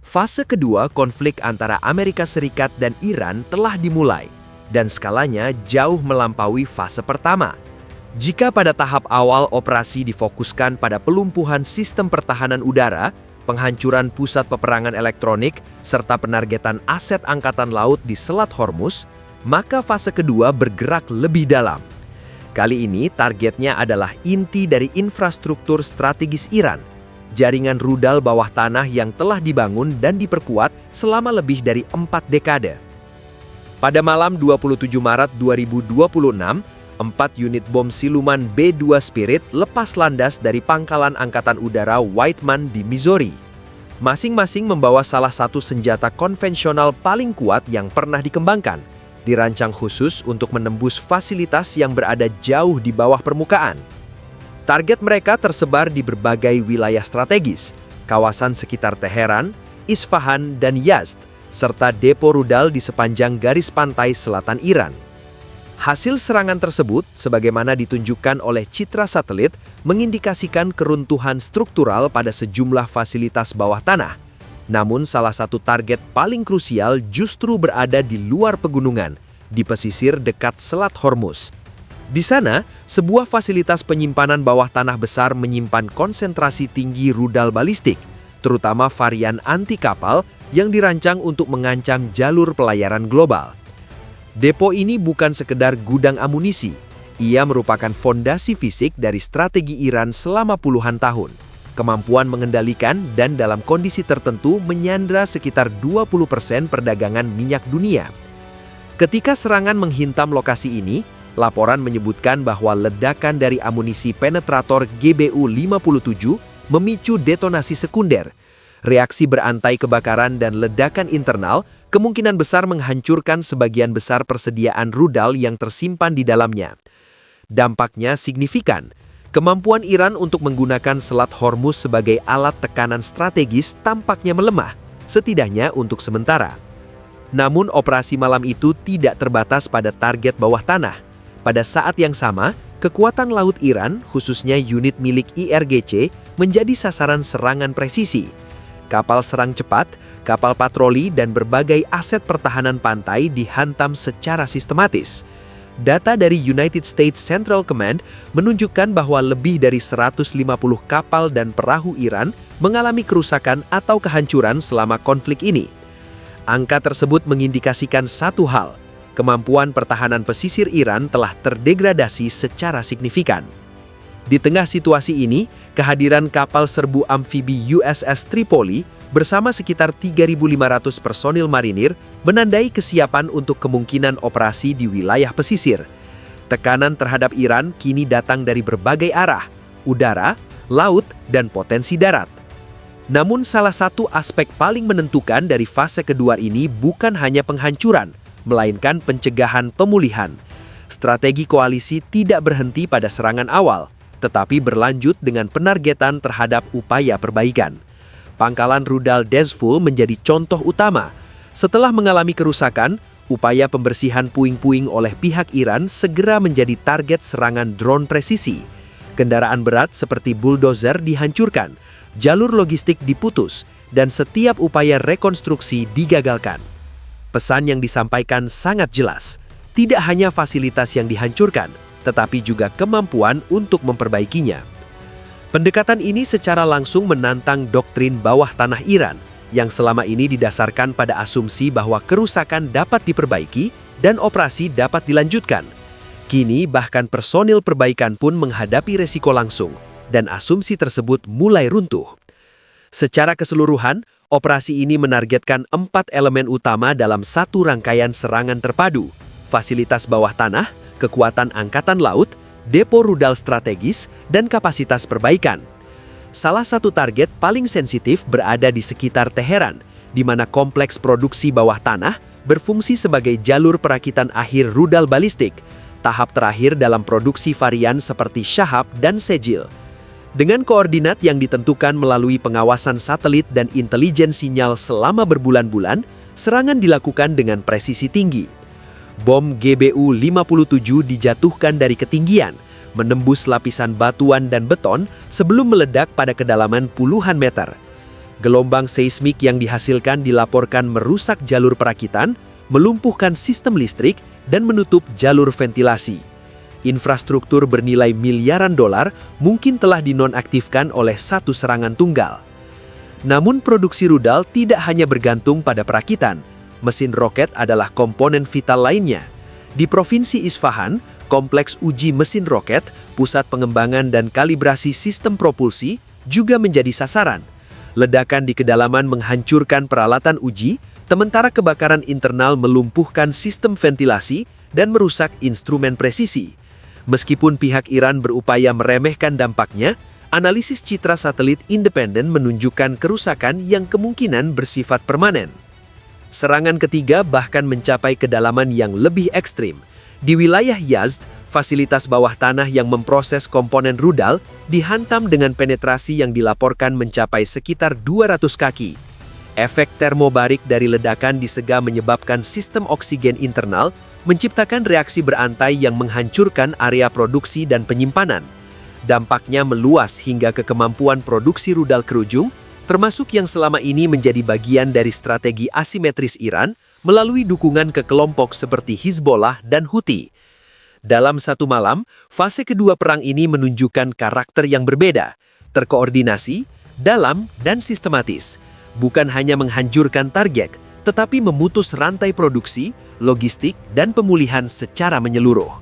Fase kedua konflik antara Amerika Serikat dan Iran telah dimulai, dan skalanya jauh melampaui fase pertama. Jika pada tahap awal operasi difokuskan pada pelumpuhan sistem pertahanan udara, penghancuran pusat peperangan elektronik, serta penargetan aset angkatan laut di Selat Hormuz, maka fase kedua bergerak lebih dalam. Kali ini targetnya adalah inti dari infrastruktur strategis Iran, jaringan rudal bawah tanah yang telah dibangun dan diperkuat selama lebih dari 4 dekade. Pada malam 27 Maret 2026, 4 unit bom siluman B-2 Spirit lepas landas dari pangkalan Angkatan Udara Whiteman di Missouri. Masing-masing membawa salah satu senjata konvensional paling kuat yang pernah dikembangkan, dirancang khusus untuk menembus fasilitas yang berada jauh di bawah permukaan. Target mereka tersebar di berbagai wilayah strategis, kawasan sekitar Teheran, Isfahan, dan Yazd, serta depo rudal di sepanjang garis pantai selatan Iran. Hasil serangan tersebut, sebagaimana ditunjukkan oleh citra satelit, mengindikasikan keruntuhan struktural pada sejumlah fasilitas bawah tanah. Namun salah satu target paling krusial justru berada di luar pegunungan, di pesisir dekat Selat Hormuz. Di sana, sebuah fasilitas penyimpanan bawah tanah besar menyimpan konsentrasi tinggi rudal balistik, terutama varian anti kapal yang dirancang untuk mengancam jalur pelayaran global. Depo ini bukan sekedar gudang amunisi, ia merupakan fondasi fisik dari strategi Iran selama puluhan tahun. Kemampuan mengendalikan dan dalam kondisi tertentu menyandra sekitar 20% perdagangan minyak dunia. Ketika serangan menghintam lokasi ini, laporan menyebutkan bahwa ledakan dari amunisi penetrator GBU-57 memicu detonasi sekunder. Reaksi berantai kebakaran dan ledakan internal kemungkinan besar menghancurkan sebagian besar persediaan rudal yang tersimpan di dalamnya. Dampaknya signifikan. Kemampuan Iran untuk menggunakan Selat Hormuz sebagai alat tekanan strategis tampaknya melemah, setidaknya untuk sementara. Namun operasi malam itu tidak terbatas pada target bawah tanah. Pada saat yang sama, kekuatan laut Iran, khususnya unit milik IRGC, menjadi sasaran serangan presisi. Kapal serang cepat, kapal patroli, dan berbagai aset pertahanan pantai dihantam secara sistematis. Data dari United States Central Command menunjukkan bahwa lebih dari 150 kapal dan perahu Iran mengalami kerusakan atau kehancuran selama konflik ini. Angka tersebut mengindikasikan satu hal, kemampuan pertahanan pesisir Iran telah terdegradasi secara signifikan. Di tengah situasi ini, kehadiran kapal serbu amfibi USS Tripoli bersama sekitar 3.500 personil marinir menandai kesiapan untuk kemungkinan operasi di wilayah pesisir. Tekanan terhadap Iran kini datang dari berbagai arah, udara, laut, dan potensi darat. Namun salah satu aspek paling menentukan dari fase kedua ini bukan hanya penghancuran, melainkan pencegahan pemulihan. Strategi koalisi tidak berhenti pada serangan awal, tetapi berlanjut dengan penargetan terhadap upaya perbaikan. Pangkalan rudal Dezful menjadi contoh utama. Setelah mengalami kerusakan, upaya pembersihan puing-puing oleh pihak Iran segera menjadi target serangan drone presisi. Kendaraan berat seperti bulldozer dihancurkan, jalur logistik diputus, dan setiap upaya rekonstruksi digagalkan. Pesan yang disampaikan sangat jelas, tidak hanya fasilitas yang dihancurkan, tetapi juga kemampuan untuk memperbaikinya. Pendekatan ini secara langsung menantang doktrin bawah tanah Iran, yang selama ini didasarkan pada asumsi bahwa kerusakan dapat diperbaiki dan operasi dapat dilanjutkan. Kini bahkan personil perbaikan pun menghadapi resiko langsung, dan asumsi tersebut mulai runtuh. Secara keseluruhan, operasi ini menargetkan 4 elemen utama dalam satu rangkaian serangan terpadu: fasilitas bawah tanah, kekuatan angkatan laut, depo rudal strategis, dan kapasitas perbaikan. Salah satu target paling sensitif berada di sekitar Teheran, di mana kompleks produksi bawah tanah berfungsi sebagai jalur perakitan akhir rudal balistik, tahap terakhir dalam produksi varian seperti Shahab dan Sejil. Dengan koordinat yang ditentukan melalui pengawasan satelit dan intelijen sinyal selama berbulan-bulan, serangan dilakukan dengan presisi tinggi. Bom GBU-57 dijatuhkan dari ketinggian, menembus lapisan batuan dan beton sebelum meledak pada kedalaman puluhan meter. Gelombang seismik yang dihasilkan dilaporkan merusak jalur perakitan, melumpuhkan sistem listrik, dan menutup jalur ventilasi. Infrastruktur bernilai miliaran dolar mungkin telah dinonaktifkan oleh satu serangan tunggal. Namun produksi rudal tidak hanya bergantung pada perakitan. Mesin roket adalah komponen vital lainnya. Di Provinsi Isfahan, kompleks uji mesin roket, pusat pengembangan dan kalibrasi sistem propulsi juga menjadi sasaran. Ledakan di kedalaman menghancurkan peralatan uji, sementara kebakaran internal melumpuhkan sistem ventilasi dan merusak instrumen presisi. Meskipun pihak Iran berupaya meremehkan dampaknya, analisis citra satelit independen menunjukkan kerusakan yang kemungkinan bersifat permanen. Serangan ketiga bahkan mencapai kedalaman yang lebih ekstrim. Di wilayah Yazd, fasilitas bawah tanah yang memproses komponen rudal dihantam dengan penetrasi yang dilaporkan mencapai sekitar 200 kaki. Efek termobarik dari ledakan disega menyebabkan sistem oksigen internal menciptakan reaksi berantai yang menghancurkan area produksi dan penyimpanan. Dampaknya meluas hingga ke kemampuan produksi rudal kerujung, termasuk yang selama ini menjadi bagian dari strategi asimetris Iran melalui dukungan ke kelompok seperti Hizbollah dan Houthi. Dalam satu malam, fase kedua perang ini menunjukkan karakter yang berbeda, terkoordinasi, dalam, dan sistematis. Bukan hanya menghancurkan target, tetapi memutus rantai produksi, logistik, dan pemulihan secara menyeluruh.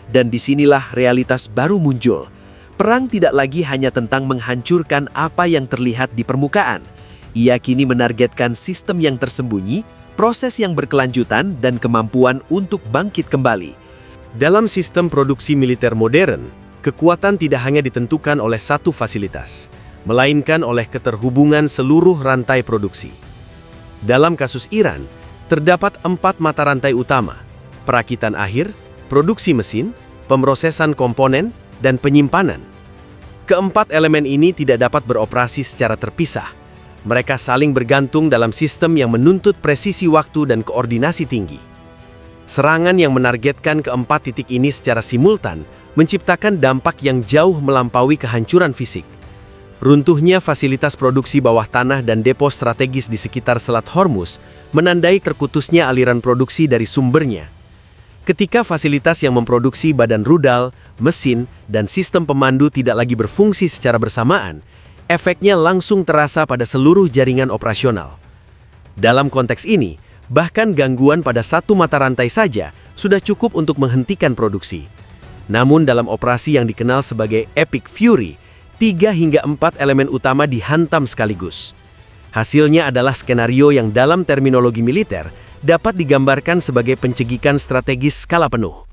Dan disinilah realitas baru muncul. Perang tidak lagi hanya tentang menghancurkan apa yang terlihat di permukaan. Ia kini menargetkan sistem yang tersembunyi, proses yang berkelanjutan, dan kemampuan untuk bangkit kembali. Dalam sistem produksi militer modern, kekuatan tidak hanya ditentukan oleh satu fasilitas, melainkan oleh keterhubungan seluruh rantai produksi. Dalam kasus Iran, terdapat 4 mata rantai utama: perakitan akhir, produksi mesin, pemrosesan komponen, dan penyimpanan. Keempat elemen ini tidak dapat beroperasi secara terpisah. Mereka saling bergantung dalam sistem yang menuntut presisi waktu dan koordinasi tinggi. Serangan yang menargetkan keempat titik ini secara simultan menciptakan dampak yang jauh melampaui kehancuran fisik. Runtuhnya fasilitas produksi bawah tanah dan depo strategis di sekitar Selat Hormuz menandai terputusnya aliran produksi dari sumbernya. Ketika fasilitas yang memproduksi badan rudal, mesin, dan sistem pemandu tidak lagi berfungsi secara bersamaan, efeknya langsung terasa pada seluruh jaringan operasional. Dalam konteks ini, bahkan gangguan pada satu mata rantai saja sudah cukup untuk menghentikan produksi. Namun dalam operasi yang dikenal sebagai Epic Fury, 3 hingga 4 elemen utama dihantam sekaligus. Hasilnya adalah skenario yang dalam terminologi militer dapat digambarkan sebagai pencegikan strategis skala penuh.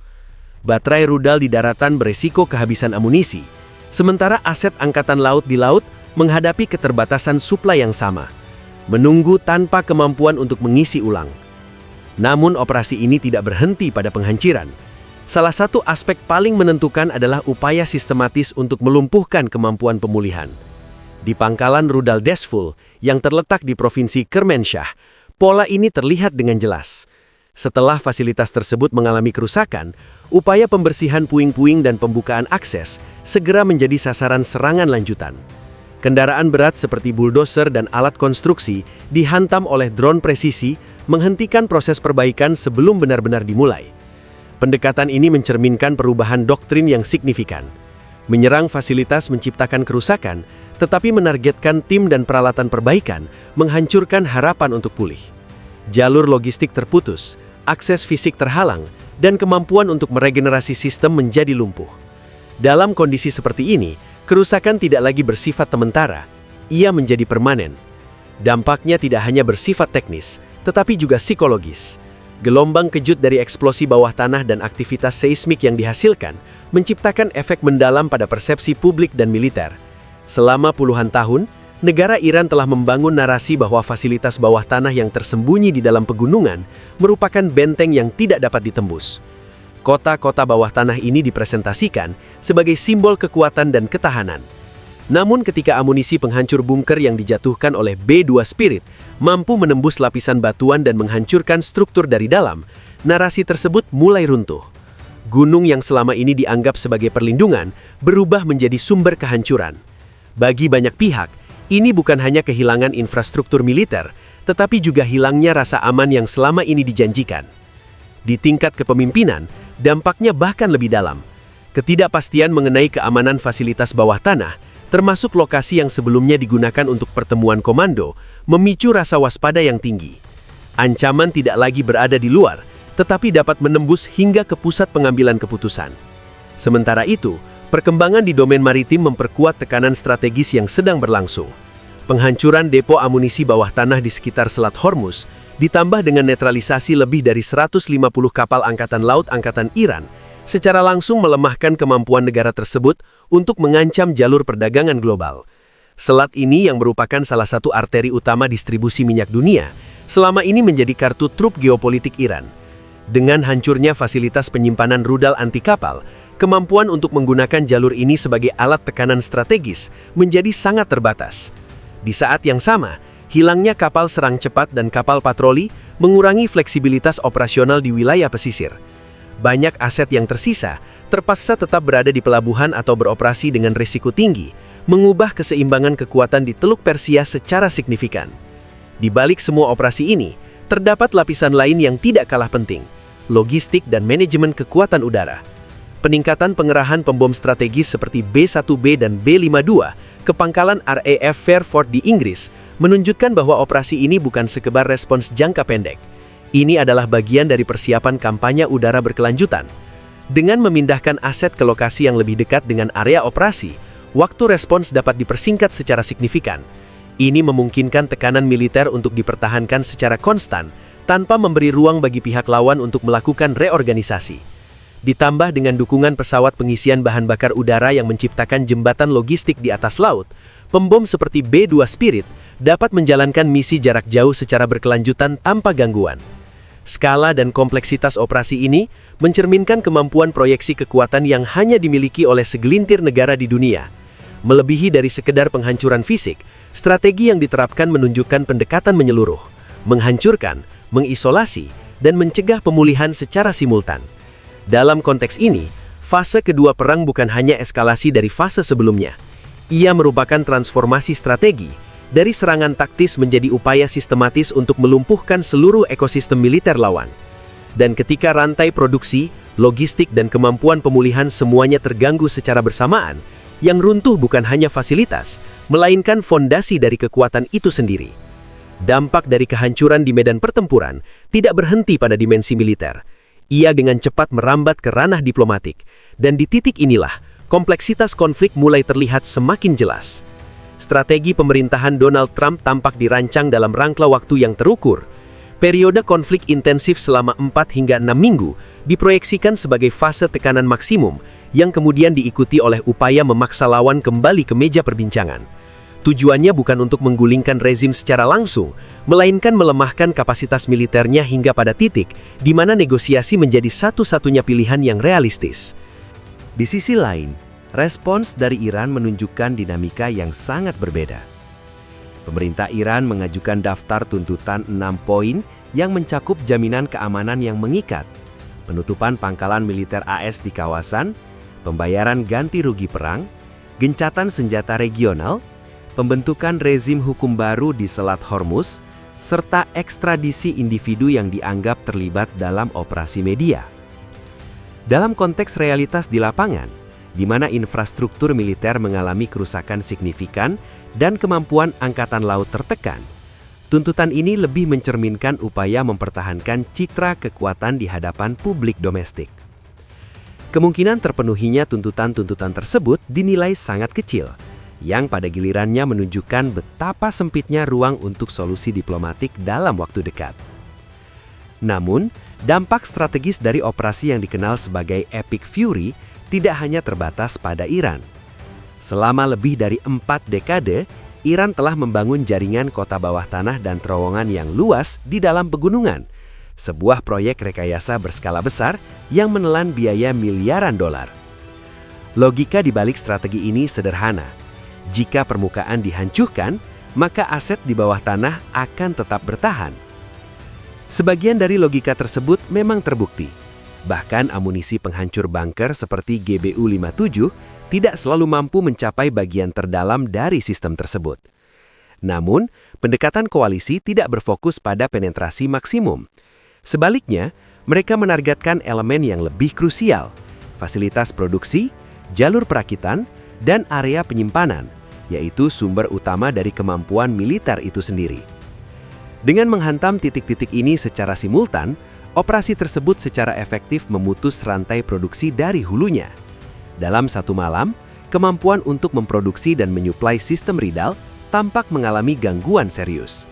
Baterai rudal di daratan beresiko kehabisan amunisi, sementara aset angkatan laut di laut menghadapi keterbatasan suplai yang sama, menunggu tanpa kemampuan untuk mengisi ulang. Namun operasi ini tidak berhenti pada penghancuran. Salah satu aspek paling menentukan adalah upaya sistematis untuk melumpuhkan kemampuan pemulihan. Di pangkalan rudal Desful yang terletak di Provinsi Kermanshah, pola ini terlihat dengan jelas. Setelah fasilitas tersebut mengalami kerusakan, upaya pembersihan puing-puing dan pembukaan akses segera menjadi sasaran serangan lanjutan. Kendaraan berat seperti bulldozer dan alat konstruksi dihantam oleh drone presisi, menghentikan proses perbaikan sebelum benar-benar dimulai. Pendekatan ini mencerminkan perubahan doktrin yang signifikan. Menyerang fasilitas menciptakan kerusakan, tetapi menargetkan tim dan peralatan perbaikan, menghancurkan harapan untuk pulih. Jalur logistik terputus, akses fisik terhalang, dan kemampuan untuk meregenerasi sistem menjadi lumpuh. Dalam kondisi seperti ini, kerusakan tidak lagi bersifat sementara, ia menjadi permanen. Dampaknya tidak hanya bersifat teknis, tetapi juga psikologis. Gelombang kejut dari eksplosi bawah tanah dan aktivitas seismik yang dihasilkan menciptakan efek mendalam pada persepsi publik dan militer. Selama puluhan tahun, negara Iran telah membangun narasi bahwa fasilitas bawah tanah yang tersembunyi di dalam pegunungan merupakan benteng yang tidak dapat ditembus. Kota-kota bawah tanah ini dipresentasikan sebagai simbol kekuatan dan ketahanan. Namun ketika amunisi penghancur bunker yang dijatuhkan oleh B-2 Spirit mampu menembus lapisan batuan dan menghancurkan struktur dari dalam, narasi tersebut mulai runtuh. Gunung yang selama ini dianggap sebagai perlindungan berubah menjadi sumber kehancuran. Bagi banyak pihak, Ini bukan hanya kehilangan infrastruktur militer, tetapi juga hilangnya rasa aman yang selama ini dijanjikan. Di tingkat kepemimpinan, dampaknya bahkan lebih dalam. Ketidakpastian mengenai keamanan fasilitas bawah tanah, termasuk lokasi yang sebelumnya digunakan untuk pertemuan komando, memicu rasa waspada yang tinggi. Ancaman tidak lagi berada di luar, tetapi dapat menembus hingga ke pusat pengambilan keputusan. Sementara itu, perkembangan di domain maritim memperkuat tekanan strategis yang sedang berlangsung. Penghancuran depo amunisi bawah tanah di sekitar Selat Hormuz, ditambah dengan netralisasi lebih dari 150 kapal Angkatan Laut Angkatan Iran, secara langsung melemahkan kemampuan negara tersebut untuk mengancam jalur perdagangan global. Selat ini yang merupakan salah satu arteri utama distribusi minyak dunia, selama ini menjadi kartu truf geopolitik Iran. Dengan hancurnya fasilitas penyimpanan rudal anti kapal, kemampuan untuk menggunakan jalur ini sebagai alat tekanan strategis menjadi sangat terbatas. Di saat yang sama, hilangnya kapal serang cepat dan kapal patroli mengurangi fleksibilitas operasional di wilayah pesisir. Banyak aset yang tersisa terpaksa tetap berada di pelabuhan atau beroperasi dengan risiko tinggi, mengubah keseimbangan kekuatan di Teluk Persia secara signifikan. Di balik semua operasi ini, terdapat lapisan lain yang tidak kalah penting, logistik dan manajemen kekuatan udara. Peningkatan pengerahan pembom strategis seperti B-1B dan B-52 ke pangkalan RAF Fairford di Inggris menunjukkan bahwa operasi ini bukan sekedar respons jangka pendek. Ini adalah bagian dari persiapan kampanye udara berkelanjutan. Dengan memindahkan aset ke lokasi yang lebih dekat dengan area operasi, waktu respons dapat dipersingkat secara signifikan. Ini memungkinkan tekanan militer untuk dipertahankan secara konstan, tanpa memberi ruang bagi pihak lawan untuk melakukan reorganisasi. Ditambah dengan dukungan pesawat pengisian bahan bakar udara yang menciptakan jembatan logistik di atas laut, pembom seperti B-2 Spirit dapat menjalankan misi jarak jauh secara berkelanjutan tanpa gangguan. Skala dan kompleksitas operasi ini mencerminkan kemampuan proyeksi kekuatan yang hanya dimiliki oleh segelintir negara di dunia. Melebihi dari sekedar penghancuran fisik, strategi yang diterapkan menunjukkan pendekatan menyeluruh, menghancurkan, mengisolasi, dan mencegah pemulihan secara simultan. Dalam konteks ini, fase kedua perang bukan hanya eskalasi dari fase sebelumnya. Ia merupakan transformasi strategi, dari serangan taktis menjadi upaya sistematis untuk melumpuhkan seluruh ekosistem militer lawan. Dan ketika rantai produksi, logistik dan kemampuan pemulihan semuanya terganggu secara bersamaan, yang runtuh bukan hanya fasilitas, melainkan fondasi dari kekuatan itu sendiri. Dampak dari kehancuran di medan pertempuran tidak berhenti pada dimensi militer. Ia dengan cepat merambat ke ranah diplomatik, dan di titik inilah, kompleksitas konflik mulai terlihat semakin jelas. Strategi pemerintahan Donald Trump tampak dirancang dalam rangka waktu yang terukur. Periode konflik intensif selama 4 hingga 6 minggu diproyeksikan sebagai fase tekanan maksimum yang kemudian diikuti oleh upaya memaksa lawan kembali ke meja perbincangan. Tujuannya bukan untuk menggulingkan rezim secara langsung, melainkan melemahkan kapasitas militernya hingga pada titik di mana negosiasi menjadi satu-satunya pilihan yang realistis. Di sisi lain, respons dari Iran menunjukkan dinamika yang sangat berbeda. Pemerintah Iran mengajukan daftar tuntutan 6 poin yang mencakup jaminan keamanan yang mengikat, penutupan pangkalan militer AS di kawasan, pembayaran ganti rugi perang, gencatan senjata regional, pembentukan rezim hukum baru di Selat Hormuz, serta ekstradisi individu yang dianggap terlibat dalam operasi media. Dalam konteks realitas di lapangan, di mana infrastruktur militer mengalami kerusakan signifikan dan kemampuan angkatan laut tertekan, tuntutan ini lebih mencerminkan upaya mempertahankan citra kekuatan di hadapan publik domestik. Kemungkinan terpenuhinya tuntutan-tuntutan tersebut dinilai sangat kecil, yang pada gilirannya menunjukkan betapa sempitnya ruang untuk solusi diplomatik dalam waktu dekat. Namun, dampak strategis dari operasi yang dikenal sebagai Epic Fury tidak hanya terbatas pada Iran. Selama lebih dari 4 dekade, Iran telah membangun jaringan kota bawah tanah dan terowongan yang luas di dalam pegunungan, sebuah proyek rekayasa berskala besar yang menelan biaya miliaran dolar. Logika di balik strategi ini sederhana. Jika permukaan dihancurkan, maka aset di bawah tanah akan tetap bertahan. Sebagian dari logika tersebut memang terbukti. Bahkan amunisi penghancur bunker seperti GBU-57 tidak selalu mampu mencapai bagian terdalam dari sistem tersebut. Namun, pendekatan koalisi tidak berfokus pada penetrasi maksimum. Sebaliknya, mereka menargetkan elemen yang lebih krusial, fasilitas produksi, jalur perakitan, dan area penyimpanan, yaitu sumber utama dari kemampuan militer itu sendiri. Dengan menghantam titik-titik ini secara simultan, operasi tersebut secara efektif memutus rantai produksi dari hulunya. Dalam satu malam, kemampuan untuk memproduksi dan menyuplai sistem Ridal tampak mengalami gangguan serius.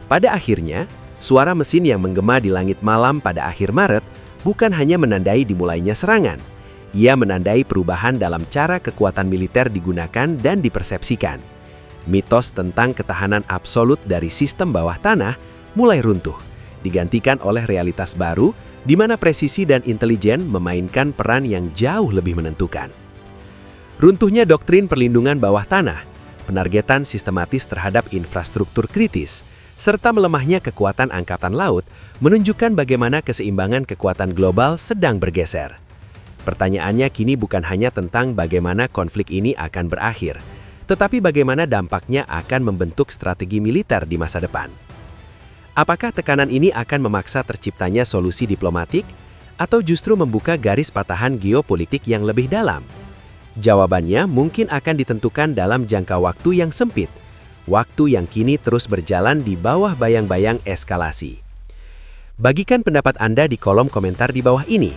Pada akhirnya, suara mesin yang menggema di langit malam pada akhir Maret bukan hanya menandai dimulainya serangan. Ia menandai perubahan dalam cara kekuatan militer digunakan dan dipersepsikan. Mitos tentang ketahanan absolut dari sistem bawah tanah mulai runtuh, digantikan oleh realitas baru di mana presisi dan intelijen memainkan peran yang jauh lebih menentukan. Runtuhnya doktrin perlindungan bawah tanah, penargetan sistematis terhadap infrastruktur kritis, serta melemahnya kekuatan angkatan laut menunjukkan bagaimana keseimbangan kekuatan global sedang bergeser. Pertanyaannya kini bukan hanya tentang bagaimana konflik ini akan berakhir, tetapi bagaimana dampaknya akan membentuk strategi militer di masa depan. Apakah tekanan ini akan memaksa terciptanya solusi diplomatik, atau justru membuka garis patahan geopolitik yang lebih dalam? Jawabannya mungkin akan ditentukan dalam jangka waktu yang sempit, waktu yang kini terus berjalan di bawah bayang-bayang eskalasi. Bagikan pendapat Anda di kolom komentar di bawah ini.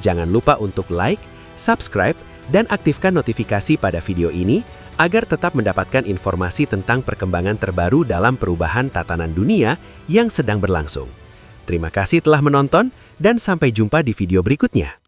Jangan lupa untuk like, subscribe, dan aktifkan notifikasi pada video ini agar tetap mendapatkan informasi tentang perkembangan terbaru dalam perubahan tatanan dunia yang sedang berlangsung. Terima kasih telah menonton dan sampai jumpa di video berikutnya.